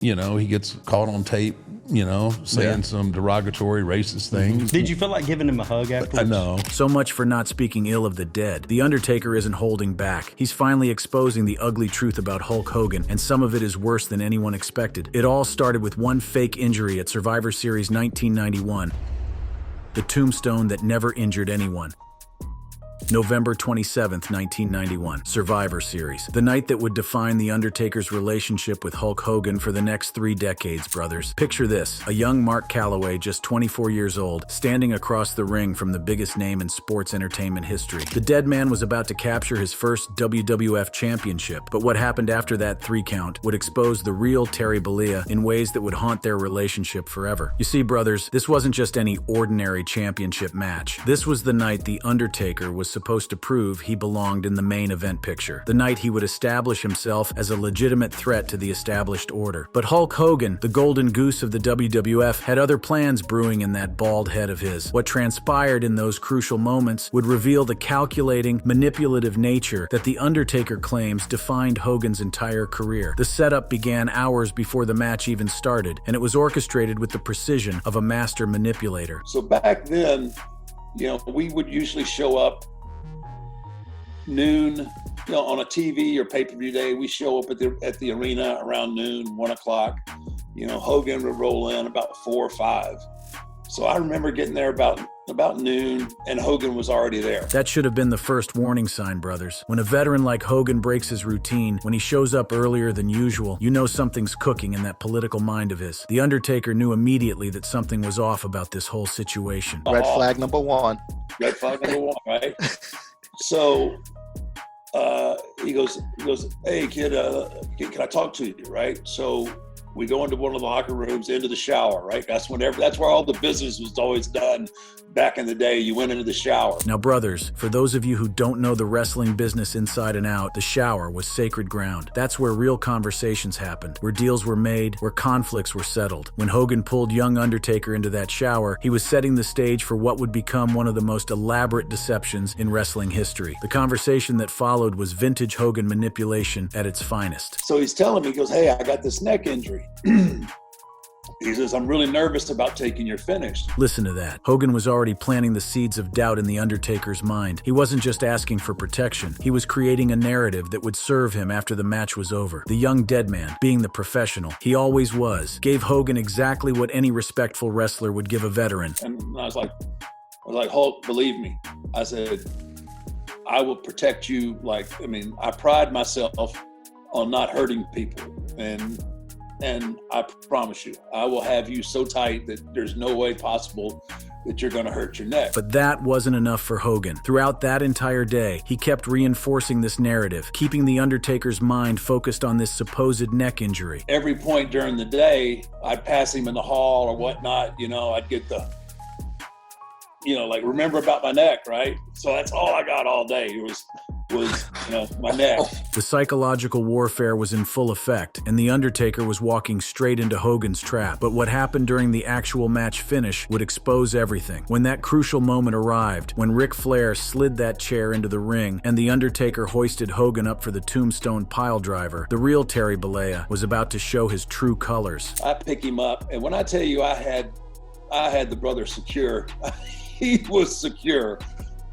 he gets caught on tape, saying some derogatory, racist things. Did you feel like giving him a hug afterwards? No. So much for not speaking ill of the dead. The Undertaker isn't holding back. He's finally exposing the ugly truth about Hulk Hogan, and some of it is worse than anyone expected. It all started with one fake injury at Survivor Series 1991. The tombstone that never injured anyone. November 27th, 1991, Survivor Series. The night that would define The Undertaker's relationship with Hulk Hogan for the next 3 decades, brothers. Picture this, a young Mark Calloway, just 24 years old, standing across the ring from the biggest name in sports entertainment history. The dead man was about to capture his first WWF championship, but what happened after that 3 count would expose the real Terry Bollea in ways that would haunt their relationship forever. You see, brothers, this wasn't just any ordinary championship match. This was the night The Undertaker was supposed to prove he belonged in the main event picture. The night he would establish himself as a legitimate threat to the established order. But Hulk Hogan, the golden goose of the WWF, had other plans brewing in that bald head of his. What transpired in those crucial moments would reveal the calculating, manipulative nature that The Undertaker claims defined Hogan's entire career. The setup began hours before the match even started, and it was orchestrated with the precision of a master manipulator. So back then, we would usually show up noon, on a TV or pay-per-view day. We show up at the arena around noon, 1 o'clock. Hogan would roll in about 4 or 5. So I remember getting there about noon, and Hogan was already there. That should have been the first warning sign, brothers. When a veteran like Hogan breaks his routine, when he shows up earlier than usual, you know something's cooking in that political mind of his. The Undertaker knew immediately that something was off about this whole situation. Red flag number 1. Red flag number 1, right? So he goes, hey kid, can I talk to you, right? So we go into one of the locker rooms, into the shower, right? That's where all the business was always done back in the day. You went into the shower. Now, brothers, for those of you who don't know the wrestling business inside and out, the shower was sacred ground. That's where real conversations happened, where deals were made, where conflicts were settled. When Hogan pulled young Undertaker into that shower, he was setting the stage for what would become one of the most elaborate deceptions in wrestling history. The conversation that followed was vintage Hogan manipulation at its finest. So he's telling me, he goes, hey, I got this neck injury. He says, I'm really nervous about taking your finish. Listen to that. Hogan was already planting the seeds of doubt in The Undertaker's mind. He wasn't just asking for protection. He was creating a narrative that would serve him after the match was over. The young dead man, being the professional he always was, gave Hogan exactly what any respectful wrestler would give a veteran. And I was like, Hulk, believe me. I said, I will protect you. I pride myself on not hurting people. And I promise you, I will have you so tight that there's no way possible that you're going to hurt your neck. But that wasn't enough for Hogan. Throughout that entire day, he kept reinforcing this narrative, keeping The Undertaker's mind focused on this supposed neck injury. Every point during the day, I'd pass him in the hall or whatnot, I'd get the, remember about my neck, right? So that's all I got all day. It was my neck. The psychological warfare was in full effect, and The Undertaker was walking straight into Hogan's trap. But what happened during the actual match finish would expose everything. When that crucial moment arrived, when Ric Flair slid that chair into the ring, and The Undertaker hoisted Hogan up for the tombstone piledriver, the real Terry Bollea was about to show his true colors. I pick him up, and when I tell you I had the brother secure, he was secure.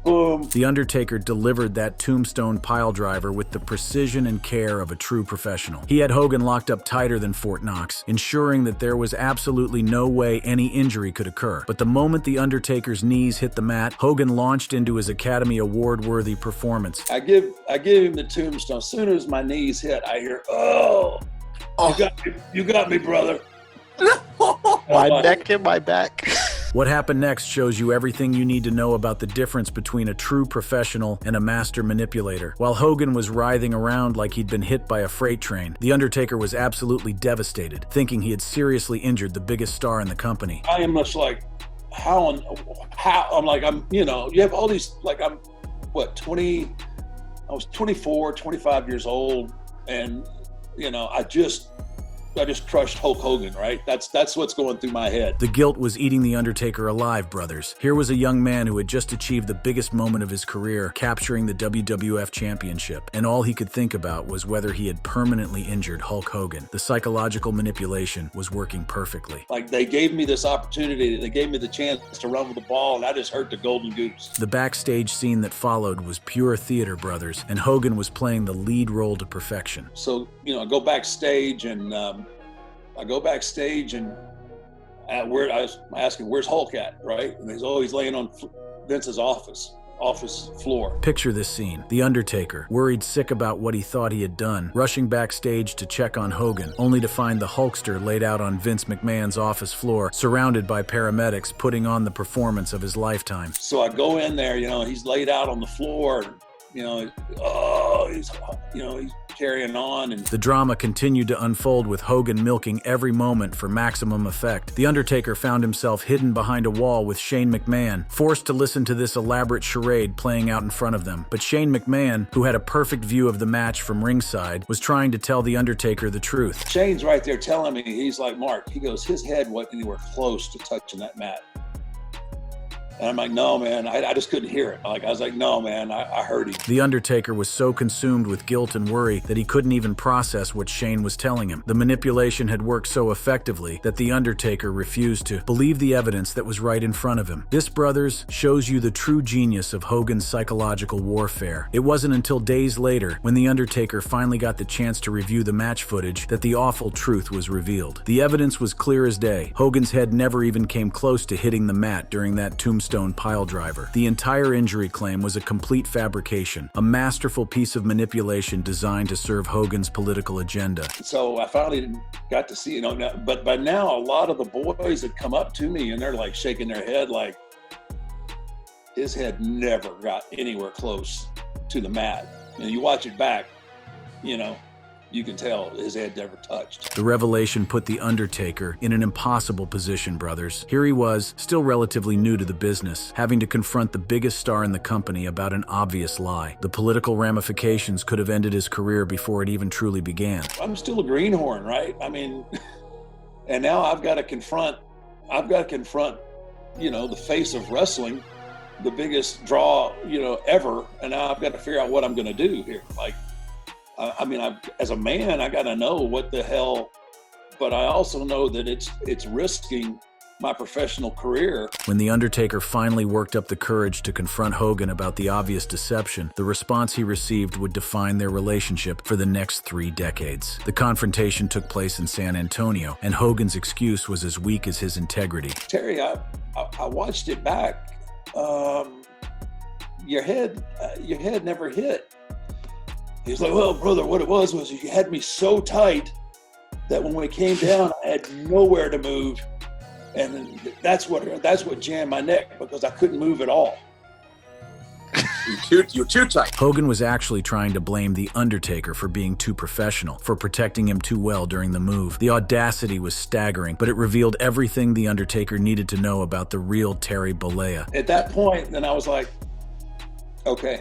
Boom. The Undertaker delivered that tombstone piledriver with the precision and care of a true professional. He had Hogan locked up tighter than Fort Knox, ensuring that there was absolutely no way any injury could occur. But the moment The Undertaker's knees hit the mat, Hogan launched into his Academy Award-worthy performance. I give him the tombstone. As soon as my knees hit, I hear, oh. You got me, brother. My neck and my back. What happened next shows you everything you need to know about the difference between a true professional and a master manipulator. While Hogan was writhing around like he'd been hit by a freight train, The Undertaker was absolutely devastated, thinking he had seriously injured the biggest star in the company. I am much like, how, I'm like, you have all these, I'm, 20, I was 24, 25 years old, and, I just crushed Hulk Hogan, right? That's what's going through my head. The guilt was eating The Undertaker alive, brothers. Here was a young man who had just achieved the biggest moment of his career, capturing the WWF Championship, and all he could think about was whether he had permanently injured Hulk Hogan. The psychological manipulation was working perfectly. Like, they gave me this opportunity, they gave me the chance to run with the ball, and I just hurt the golden goose. The backstage scene that followed was pure theater, brothers, and Hogan was playing the lead role to perfection. So, I go backstage and where I was asking, where's Hulk at, right? And he's always laying on Vince's office floor. Picture this scene. The Undertaker, worried sick about what he thought he had done, rushing backstage to check on Hogan, only to find the Hulkster laid out on Vince McMahon's office floor, surrounded by paramedics putting on the performance of his lifetime. So I go in there, he's laid out on the floor, and, he's carrying on. And the drama continued to unfold with Hogan milking every moment for maximum effect. The Undertaker found himself hidden behind a wall with Shane McMahon, forced to listen to this elaborate charade playing out in front of them. But Shane McMahon, who had a perfect view of the match from ringside, was trying to tell The Undertaker the truth. Shane's right there telling me, he's like, Mark, he goes, his head wasn't anywhere close to touching that mat. And I'm like, no, man, I just couldn't hear it. I was like, no, man, I heard him. The Undertaker was so consumed with guilt and worry that he couldn't even process what Shane was telling him. The manipulation had worked so effectively that The Undertaker refused to believe the evidence that was right in front of him. This, brothers, shows you the true genius of Hogan's psychological warfare. It wasn't until days later, when The Undertaker finally got the chance to review the match footage, that the awful truth was revealed. The evidence was clear as day. Hogan's head never even came close to hitting the mat during that tombstone pile driver. The entire injury claim was a complete fabrication, a masterful piece of manipulation designed to serve Hogan's political agenda. So I finally got to see, but by now a lot of the boys had come up to me and they're like shaking their head like his head never got anywhere close to the mat. And you watch it back, you can tell his head never touched. The revelation put The Undertaker in an impossible position, brothers. Here he was, still relatively new to the business, having to confront the biggest star in the company about an obvious lie. The political ramifications could have ended his career before it even truly began. I'm still a greenhorn, right? And now I've got to confront, the face of wrestling, the biggest draw, ever. And now I've got to figure out what I'm going to do here. As a man, I got to know what the hell, but I also know that it's risking my professional career. When The Undertaker finally worked up the courage to confront Hogan about the obvious deception, the response he received would define their relationship for the next 3 decades. The confrontation took place in San Antonio, and Hogan's excuse was as weak as his integrity. Terry, I watched it back. Your head never hit. He's like, well, brother, what it was you had me so tight that when we came down, I had nowhere to move. And that's what jammed my neck, because I couldn't move at all. You're too tight. Hogan was actually trying to blame The Undertaker for being too professional, for protecting him too well during the move. The audacity was staggering, but it revealed everything The Undertaker needed to know about the real Terry Bollea. At that point, then I was like, okay.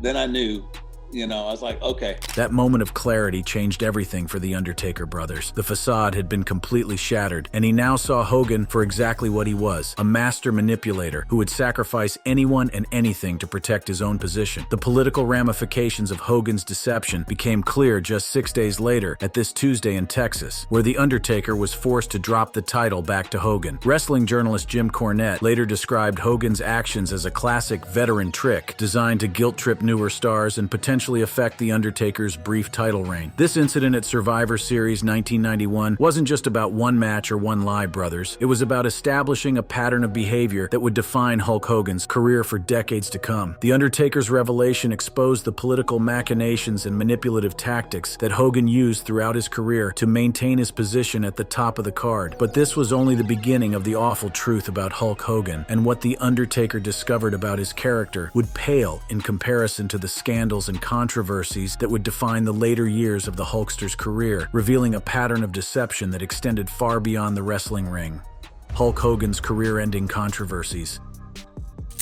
Then I knew. I was like, okay. That moment of clarity changed everything for The Undertaker brothers. The facade had been completely shattered, and he now saw Hogan for exactly what he was, a master manipulator who would sacrifice anyone and anything to protect his own position. The political ramifications of Hogan's deception became clear just 6 days later at this Tuesday in Texas, where The Undertaker was forced to drop the title back to Hogan. Wrestling journalist Jim Cornette later described Hogan's actions as a classic veteran trick designed to guilt-trip newer stars and potentially affect The Undertaker's brief title reign. This incident at Survivor Series 1991 wasn't just about one match or one lie, brothers. It was about establishing a pattern of behavior that would define Hulk Hogan's career for decades to come. The Undertaker's revelation exposed the political machinations and manipulative tactics that Hogan used throughout his career to maintain his position at the top of the card. But this was only the beginning of the awful truth about Hulk Hogan, and what The Undertaker discovered about his character would pale in comparison to the scandals and controversies that would define the later years of the Hulkster's career, revealing a pattern of deception that extended far beyond the wrestling ring. Hulk Hogan's career-ending controversies.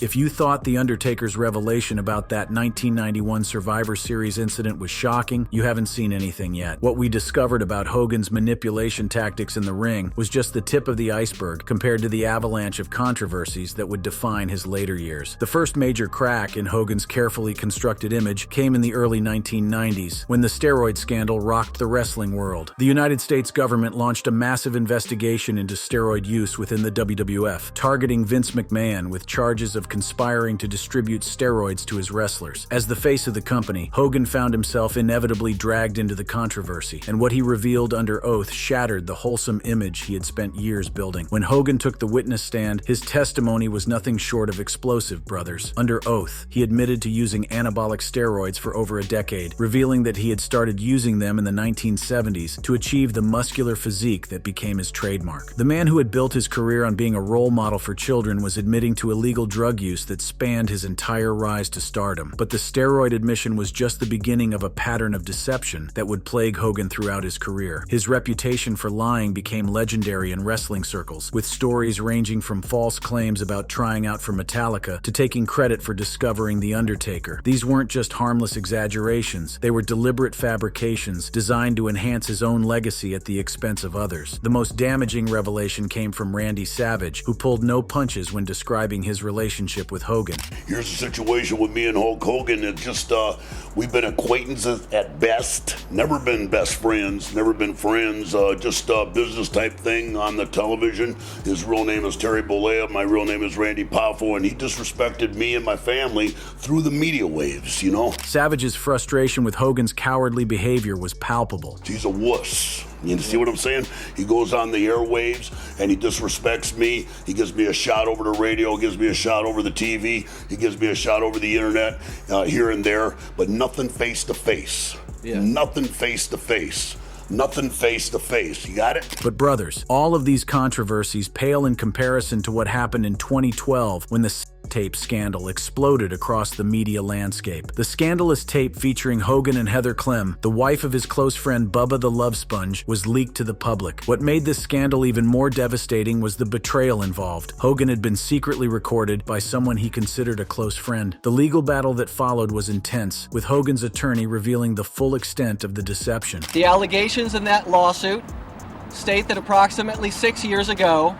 If you thought The Undertaker's revelation about that 1991 Survivor Series incident was shocking, you haven't seen anything yet. What we discovered about Hogan's manipulation tactics in the ring was just the tip of the iceberg compared to the avalanche of controversies that would define his later years. The first major crack in Hogan's carefully constructed image came in the early 1990s, when the steroid scandal rocked the wrestling world. The United States government launched a massive investigation into steroid use within the WWF, targeting Vince McMahon with charges of conspiring to distribute steroids to his wrestlers. As the face of the company, Hogan found himself inevitably dragged into the controversy, and what he revealed under oath shattered the wholesome image he had spent years building. When Hogan took the witness stand, his testimony was nothing short of explosive, brothers. Under oath, he admitted to using anabolic steroids for over a decade, revealing that he had started using them in the 1970s to achieve the muscular physique that became his trademark. The man who had built his career on being a role model for children was admitting to illegal drug use that spanned his entire rise to stardom. But the steroid admission was just the beginning of a pattern of deception that would plague Hogan throughout his career. His reputation for lying became legendary in wrestling circles, with stories ranging from false claims about trying out for Metallica to taking credit for discovering The Undertaker. These weren't just harmless exaggerations, they were deliberate fabrications designed to enhance his own legacy at the expense of others. The most damaging revelation came from Randy Savage, who pulled no punches when describing his relationship with Hogan. Here's the situation with me and Hulk Hogan. It's just, we've been acquaintances at best. Never been best friends, never been friends, just a business type thing on the television. His real name is Terry Bollea, my real name is Randy Poffo, and he disrespected me and my family through the media waves, you know? Savage's frustration with Hogan's cowardly behavior was palpable. He's a wuss. You see what I'm saying? He goes on the airwaves and he disrespects me. He gives me a shot over the radio, gives me a shot over the TV, he gives me a shot over the internet, here and there, but nothing face to face. Nothing face to face. Nothing face to face. You got it? But brothers, all of these controversies pale in comparison to what happened in 2012 when the tape scandal exploded across the media landscape. The scandalous tape featuring Hogan and Heather Clem, the wife of his close friend Bubba the Love Sponge, was leaked to the public. What made this scandal even more devastating was the betrayal involved. Hogan had been secretly recorded by someone he considered a close friend. The legal battle that followed was intense, with Hogan's attorney revealing the full extent of the deception. The allegations in that lawsuit state that approximately 6 years ago,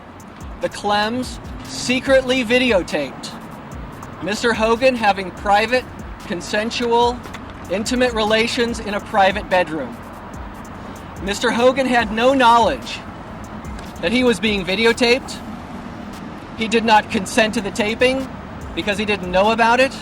the Clems secretly videotaped Mr. Hogan having private, consensual, intimate relations in a private bedroom. Mr. Hogan had no knowledge that he was being videotaped. He did not consent to the taping because he didn't know about it,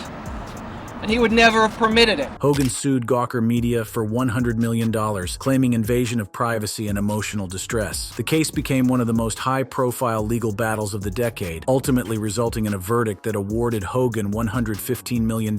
and he would never have permitted it. Hogan sued Gawker Media for $100 million, claiming invasion of privacy and emotional distress. The case became one of the most high-profile legal battles of the decade, ultimately resulting in a verdict that awarded Hogan $115 million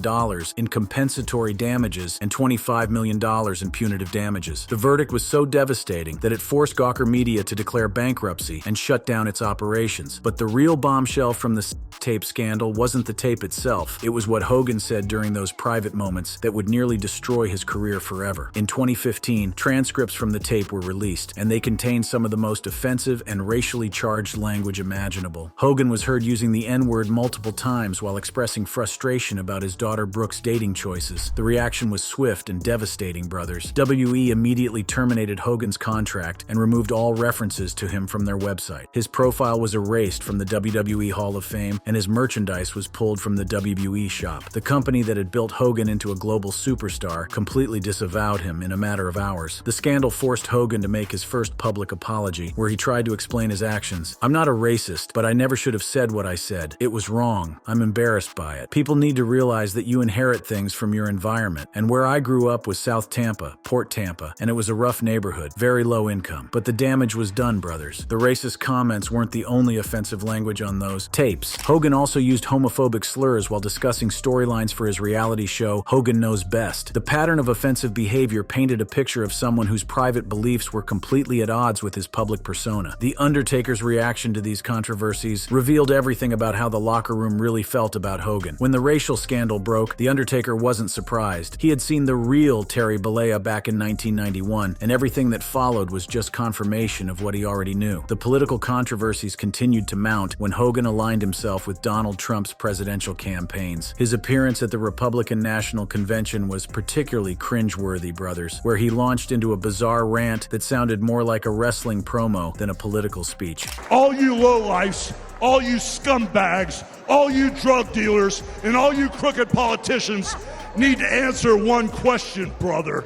in compensatory damages and $25 million in punitive damages. The verdict was so devastating that it forced Gawker Media to declare bankruptcy and shut down its operations. But the real bombshell from the tape scandal wasn't the tape itself. It was what Hogan said during those private moments that would nearly destroy his career forever. In 2015, transcripts from the tape were released, and they contained some of the most offensive and racially charged language imaginable. Hogan was heard using the N-word multiple times while expressing frustration about his daughter Brooke's dating choices. The reaction was swift and devastating, brothers. WE immediately terminated Hogan's contract and removed all references to him from their website. His profile was erased from the WWE Hall of Fame, and his merchandise was pulled from the WWE shop. The company that had built Hogan into a global superstar completely disavowed him in a matter of hours. The scandal forced Hogan to make his first public apology, where he tried to explain his actions. "I'm not a racist, but I never should have said what I said. It was wrong. I'm embarrassed by it. People need to realize that you inherit things from your environment. And where I grew up was South Tampa, Port Tampa, and it was a rough neighborhood, very low income. But the damage was done, brothers. The racist comments weren't the only offensive language on those tapes. Hogan also used homophobic slurs while discussing storylines for his reality reality show Hogan Knows Best. The pattern of offensive behavior painted a picture of someone whose private beliefs were completely at odds with his public persona. The Undertaker's reaction to these controversies revealed everything about how the locker room really felt about Hogan. When the racial scandal broke, The Undertaker wasn't surprised. He had seen the real Terry Bollea back in 1991, and everything that followed was just confirmation of what he already knew. The political controversies continued to mount when Hogan aligned himself with Donald Trump's presidential campaigns. His appearance at the Republican National Convention was particularly cringeworthy, brothers, where he launched into a bizarre rant that sounded more like a wrestling promo than a political speech. All you lowlifes, all you scumbags, all you drug dealers, and all you crooked politicians need to answer one question, brother.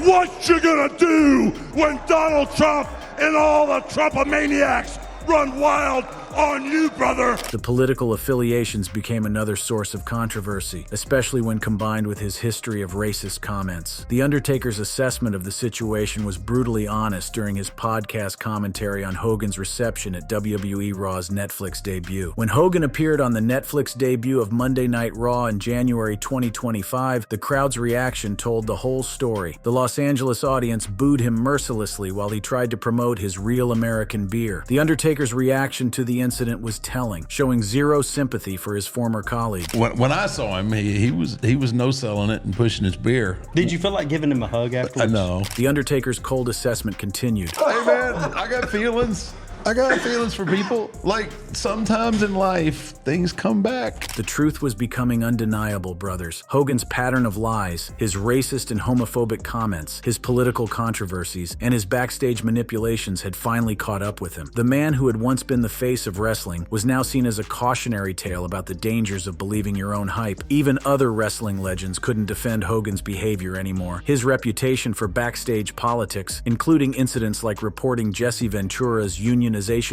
What you gonna do when Donald Trump and all the Trumpomaniacs run wild on you, brother? The political affiliations became another source of controversy, especially when combined with his history of racist comments. The Undertaker's assessment of the situation was brutally honest during his podcast commentary on Hogan's reception at WWE Raw's Netflix debut. When Hogan appeared on the Netflix debut of Monday Night Raw in January 2025, the crowd's reaction told the whole story. The Los Angeles audience booed him mercilessly while he tried to promote his Real American beer. The Undertaker's reaction to the incident was telling, showing zero sympathy for his former colleague. When I saw him, he was no-selling it and pushing his beer. Did you feel like giving him a hug afterwards? No. The Undertaker's cold assessment continued. Hey man, I got feelings. I got feelings for people. Like, sometimes in life, things come back. The truth was becoming undeniable, brothers. Hogan's pattern of lies, his racist and homophobic comments, his political controversies, and his backstage manipulations had finally caught up with him. The man who had once been the face of wrestling was now seen as a cautionary tale about the dangers of believing your own hype. Even other wrestling legends couldn't defend Hogan's behavior anymore. His reputation for backstage politics, including incidents like reporting Jesse Ventura's unionization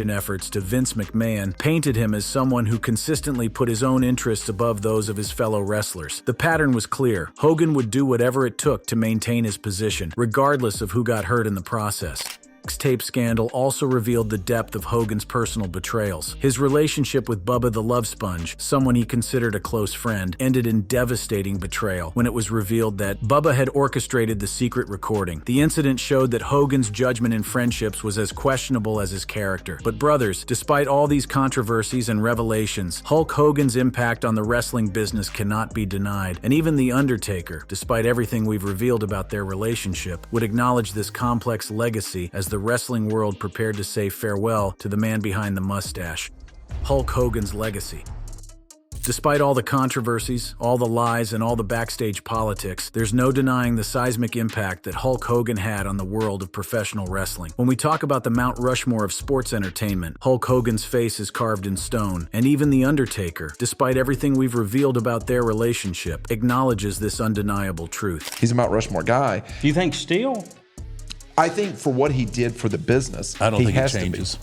efforts to Vince McMahon, painted him as someone who consistently put his own interests above those of his fellow wrestlers. The pattern was clear. Hogan would do whatever it took to maintain his position, regardless of who got hurt in the process. Tape scandal also revealed the depth of Hogan's personal betrayals. His relationship with Bubba the Love Sponge, someone he considered a close friend, ended in devastating betrayal when it was revealed that Bubba had orchestrated the secret recording. The incident showed that Hogan's judgment in friendships was as questionable as his character. But brothers, despite all these controversies and revelations, Hulk Hogan's impact on the wrestling business cannot be denied. And even The Undertaker, despite everything we've revealed about their relationship, would acknowledge this complex legacy as the wrestling world prepared to say farewell to the man behind the mustache. Hulk Hogan's legacy. Despite all the controversies, all the lies, and all the backstage politics, there's no denying the seismic impact that Hulk Hogan had on the world of professional wrestling. When we talk about the Mount Rushmore of sports entertainment, Hulk Hogan's face is carved in stone, and even The Undertaker, despite everything we've revealed about their relationship, acknowledges this undeniable truth. He's a Mount Rushmore guy. Do you think still? I think for what he did for the business, I don't think has it changes.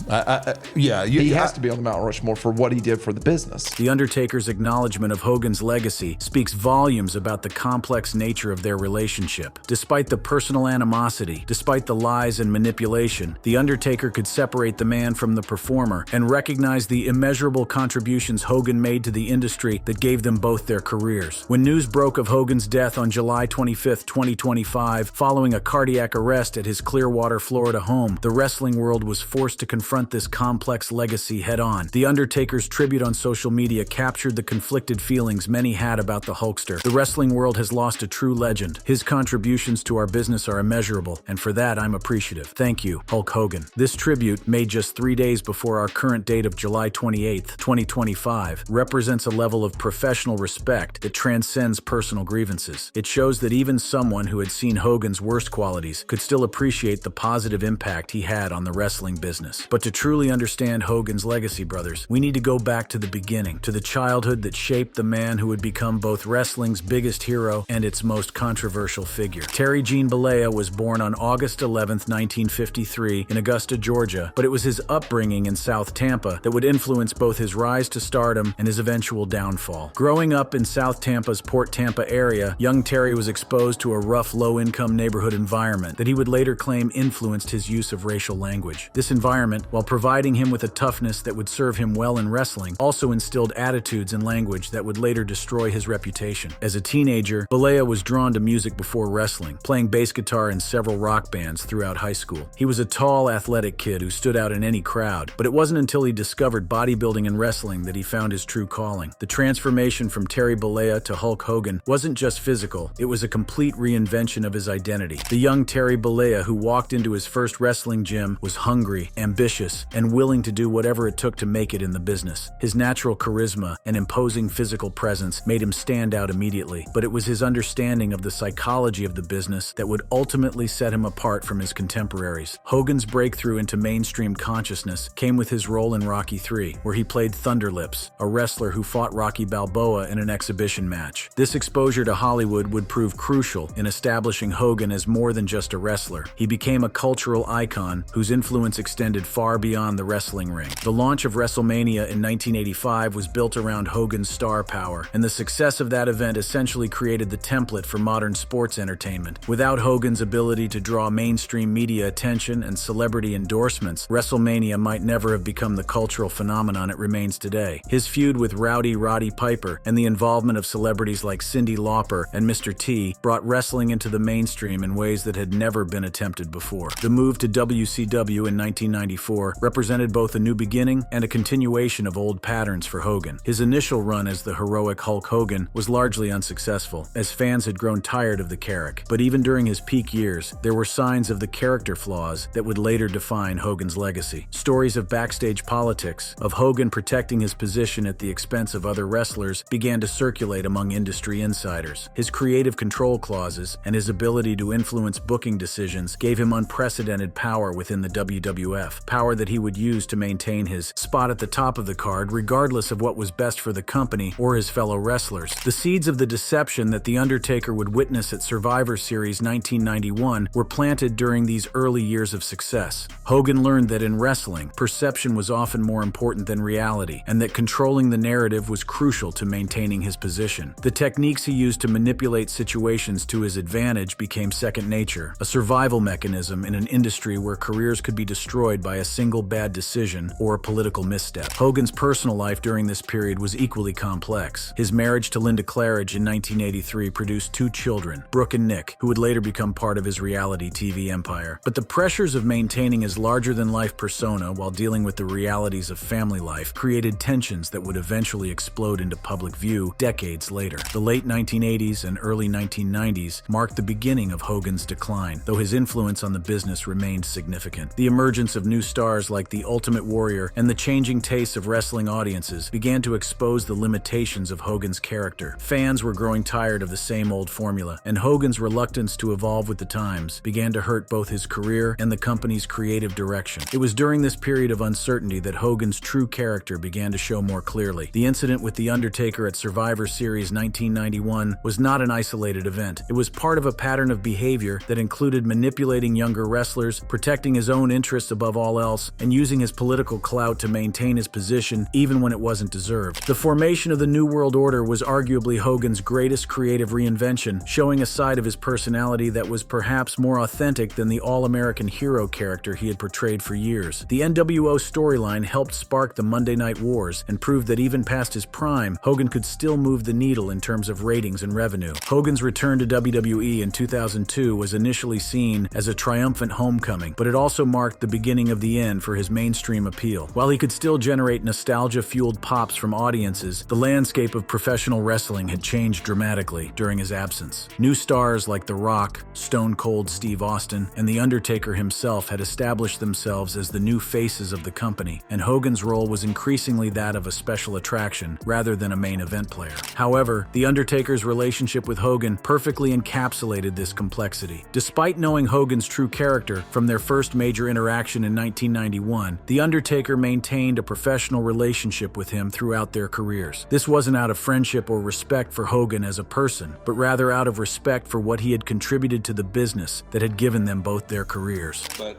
He has to be on the Mount Rushmore for what he did for the business. The Undertaker's acknowledgement of Hogan's legacy speaks volumes about the complex nature of their relationship. Despite the personal animosity, despite the lies and manipulation, The Undertaker could separate the man from the performer and recognize the immeasurable contributions Hogan made to the industry that gave them both their careers. When news broke of Hogan's death on July 25, 2025, following a cardiac arrest at his Clearwater, Florida home, the wrestling world was forced to confront this complex legacy head-on. The Undertaker's tribute on social media captured the conflicted feelings many had about the Hulkster. The wrestling world has lost a true legend. His contributions to our business are immeasurable, and for that I'm appreciative. Thank you, Hulk Hogan. This tribute, made just 3 days before our current date of July 28, 2025, represents a level of professional respect that transcends personal grievances. It shows that even someone who had seen Hogan's worst qualities could still appreciate the positive impact he had on the wrestling business. But to truly understand Hogan's legacy, brothers, we need to go back to the beginning, to the childhood that shaped the man who would become both wrestling's biggest hero and its most controversial figure. Terry Gene Bollea was born on August 11, 1953 in Augusta, Georgia, but it was his upbringing in South Tampa that would influence both his rise to stardom and his eventual downfall. Growing up in South Tampa's Port Tampa area, young Terry was exposed to a rough, low-income neighborhood environment that he would later claim influenced his use of racial language. This environment, while providing him with a toughness that would serve him well in wrestling, also instilled attitudes and language that would later destroy his reputation. As a teenager, Bollea was drawn to music before wrestling, playing bass guitar in several rock bands throughout high school. He was a tall, athletic kid who stood out in any crowd, but it wasn't until he discovered bodybuilding and wrestling that he found his true calling. The transformation from Terry Bollea to Hulk Hogan wasn't just physical, it was a complete reinvention of his identity. The young Terry Bollea who walked into his first wrestling gym was hungry, ambitious, and willing to do whatever it took to make it in the business. His natural charisma and imposing physical presence made him stand out immediately, but it was his understanding of the psychology of the business that would ultimately set him apart from his contemporaries. Hogan's breakthrough into mainstream consciousness came with his role in Rocky III, where he played Thunderlips, a wrestler who fought Rocky Balboa in an exhibition match. This exposure to Hollywood would prove crucial in establishing Hogan as more than just a wrestler. He became a cultural icon whose influence extended far beyond the wrestling ring. The launch of WrestleMania in 1985 was built around Hogan's star power, and the success of that event essentially created the template for modern sports entertainment. Without Hogan's ability to draw mainstream media attention and celebrity endorsements, WrestleMania might never have become the cultural phenomenon it remains today. His feud with Rowdy Roddy Piper and the involvement of celebrities like Cyndi Lauper and Mr. T brought wrestling into the mainstream in ways that had never been attempted before. The move to WCW in 1994 represented both a new beginning and a continuation of old patterns for Hogan. His initial run as the heroic Hulk Hogan was largely unsuccessful, as fans had grown tired of the character. But even during his peak years, there were signs of the character flaws that would later define Hogan's legacy. Stories of backstage politics, of Hogan protecting his position at the expense of other wrestlers, began to circulate among industry insiders. His creative control clauses and his ability to influence booking decisions gave him unprecedented power within the WWF, power that he would use to maintain his spot at the top of the card regardless of what was best for the company or his fellow wrestlers. The seeds of the deception that The Undertaker would witness at Survivor Series 1991 were planted during these early years of success. Hogan learned that in wrestling, perception was often more important than reality, and that controlling the narrative was crucial to maintaining his position. The techniques he used to manipulate situations to his advantage became second nature, a survival mechanism in an industry where careers could be destroyed by a single bad decision or a political misstep. Hogan's personal life during this period was equally complex. His marriage to Linda Claridge in 1983 produced 2 children, Brooke and Nick, who would later become part of his reality TV empire. But the pressures of maintaining his larger-than-life persona while dealing with the realities of family life created tensions that would eventually explode into public view decades later. The late 1980s and early 1990s marked the beginning of Hogan's decline, though his influence on the business remained significant. The emergence of new stars like The Ultimate Warrior and the changing tastes of wrestling audiences began to expose the limitations of Hogan's character. Fans were growing tired of the same old formula, and Hogan's reluctance to evolve with the times began to hurt both his career and the company's creative direction. It was during this period of uncertainty that Hogan's true character began to show more clearly. The incident with The Undertaker at Survivor Series 1991 was not an isolated event. It was part of a pattern of behavior that included manipulating younger wrestlers, protecting his own interests above all else, and using his political clout to maintain his position even when it wasn't deserved. The formation of the New World Order was arguably Hogan's greatest creative reinvention, showing a side of his personality that was perhaps more authentic than the all-American hero character he had portrayed for years. The NWO storyline helped spark the Monday Night Wars and proved that even past his prime, Hogan could still move the needle in terms of ratings and revenue. Hogan's return to WWE in 2002 was initially seen as a triumphant homecoming, but it also marked the beginning of the end for his mainstream appeal. While he could still generate nostalgia-fueled pops from audiences, the landscape of professional wrestling had changed dramatically during his absence. New stars like The Rock, Stone Cold Steve Austin, and The Undertaker himself had established themselves as the new faces of the company, and Hogan's role was increasingly that of a special attraction rather than a main event player. However, The Undertaker's relationship with Hogan perfectly encapsulated this complexity. Despite knowing Hogan's true character from their first major interaction in 1991, The Undertaker maintained a professional relationship with him throughout their careers. This wasn't out of friendship or respect for Hogan as a person, but rather out of respect for what he had contributed to the business that had given them both their careers. But,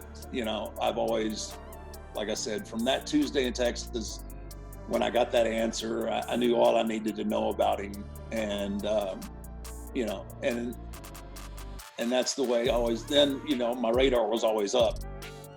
I've always, like I said, from that Tuesday in Texas, when I got that answer, I knew all I needed to know about him. And, and And that's the way always, then, you know, my radar was always up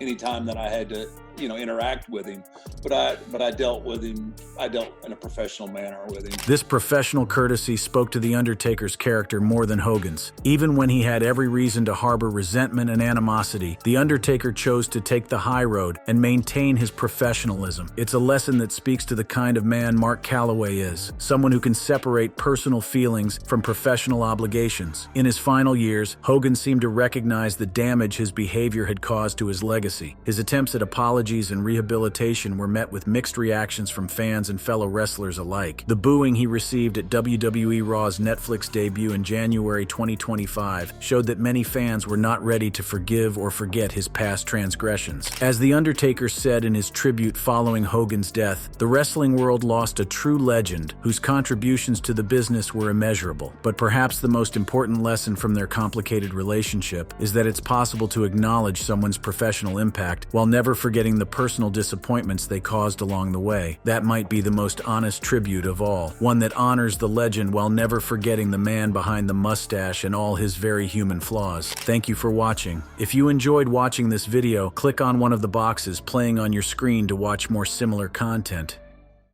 anytime that I had to, you know, interact with him. But I dealt with him, I dealt in a professional manner with him. This professional courtesy spoke to The Undertaker's character more than Hogan's. Even when he had every reason to harbor resentment and animosity, The Undertaker chose to take the high road and maintain his professionalism. It's a lesson that speaks to the kind of man Mark Calloway is, someone who can separate personal feelings from professional obligations. In his final years, Hogan seemed to recognize the damage his behavior had caused to his legacy. His attempts at apologies and rehabilitation were met with mixed reactions from fans and fellow wrestlers alike. The booing he received at WWE Raw's Netflix debut in January 2025 showed that many fans were not ready to forgive or forget his past transgressions. As The Undertaker said in his tribute following Hogan's death, the wrestling world lost a true legend whose contributions to the business were immeasurable. But perhaps the most important lesson from their complicated relationship is that it's possible to acknowledge someone's professional impact while never forgetting the personal disappointments they caused along the way. That might be the most honest tribute of all, one that honors the legend while never forgetting the man behind the mustache and all his very human flaws. Thank you for watching. If you enjoyed watching this video, click on one of the boxes playing on your screen to watch more similar content.